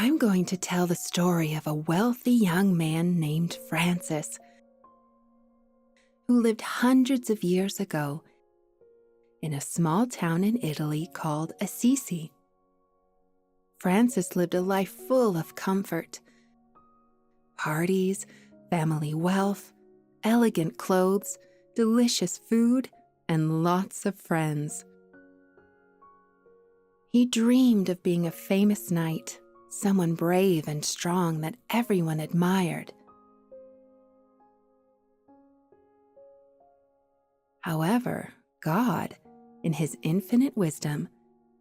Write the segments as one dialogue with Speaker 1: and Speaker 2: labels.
Speaker 1: I'm going to tell the story of a wealthy young man named Francis, who lived hundreds of years ago in a small town in Italy called Assisi. Francis lived a life full of comfort, parties, family wealth, elegant clothes, delicious food, and lots of friends. He dreamed of being a famous knight, someone brave and strong that everyone admired. However, God, in his infinite wisdom,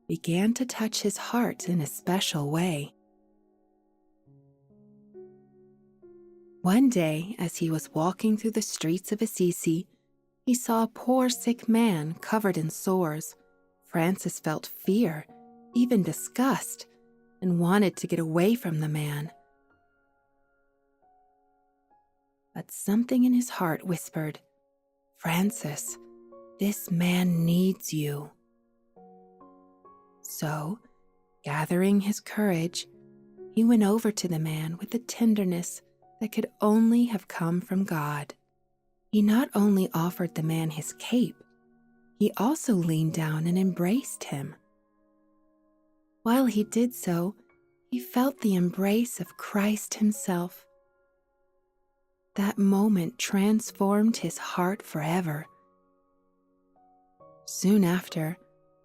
Speaker 1: began to touch his heart in a special way. One day, as he was walking through the streets of Assisi, he saw a poor sick man covered in sores. Francis felt fear, even disgust, and wanted to get away from the man. But something in his heart whispered, "Francis, this man needs you." So, gathering his courage, he went over to the man with a tenderness that could only have come from God. He not only offered the man his cape, he also leaned down and embraced him. While he did so, he felt the embrace of Christ himself. That moment transformed his heart forever. Soon after,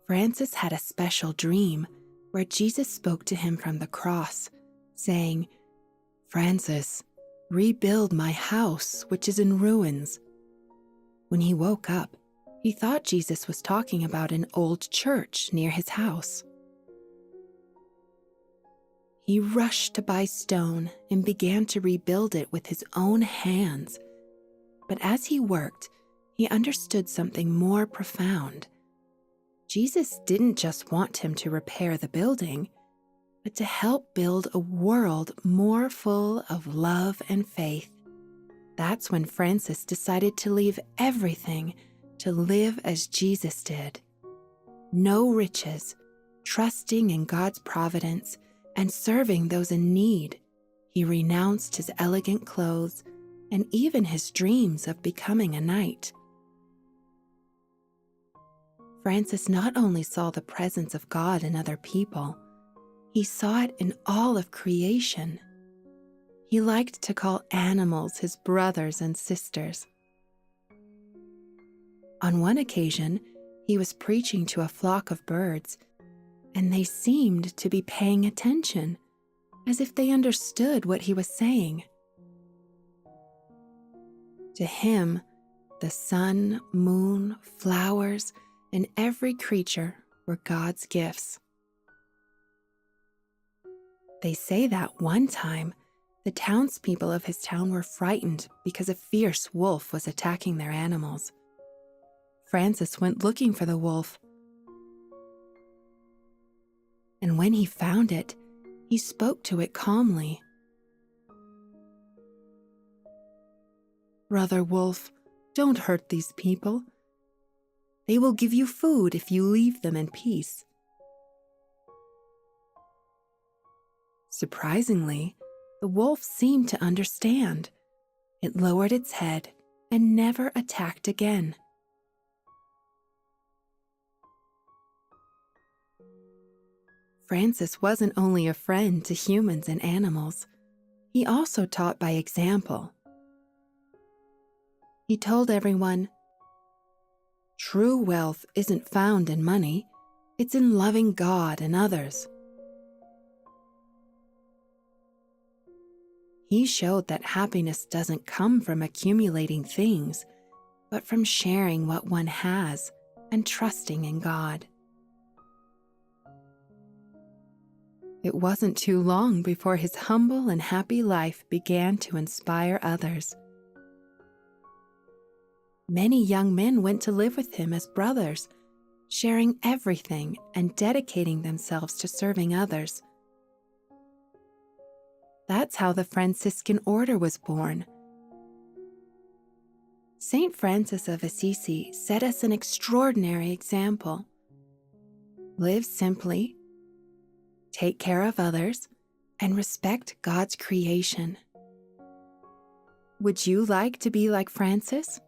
Speaker 1: Francis had a special dream where Jesus spoke to him from the cross, saying, "Francis, rebuild my house, which is in ruins." When he woke up, he thought Jesus was talking about an old church near his house. He rushed to buy stone and began to rebuild it with his own hands. But as he worked, he understood something more profound. Jesus didn't just want him to repair the building, but to help build a world more full of love and faith. That's when Francis decided to leave everything to live as Jesus did. No riches, trusting in God's providence, and serving those in need. He renounced his elegant clothes and even his dreams of becoming a knight. Francis not only saw the presence of God in other people, he saw it in all of creation. He liked to call animals his brothers and sisters. On one occasion, he was preaching to a flock of birds, and they seemed to be paying attention, as if they understood what he was saying. To him, the sun, moon, flowers, and every creature were God's gifts. They say that one time, the townspeople of his town were frightened because a fierce wolf was attacking their animals. Francis went looking for the wolf, and when he found it, he spoke to it calmly. "Brother Wolf, don't hurt these people. They will give you food if you leave them in peace." Surprisingly, the wolf seemed to understand. It lowered its head and never attacked again. Francis wasn't only a friend to humans and animals, he also taught by example. He told everyone, "True wealth isn't found in money, it's in loving God and others." He showed that happiness doesn't come from accumulating things, but from sharing what one has and trusting in God. It wasn't too long before his humble and happy life began to inspire others. Many young men went to live with him as brothers, sharing everything and dedicating themselves to serving others. That's how the Franciscan order was born. Saint Francis of Assisi set us an extraordinary example. Live simply, take care of others, and respect God's creation. Would you like to be like Francis?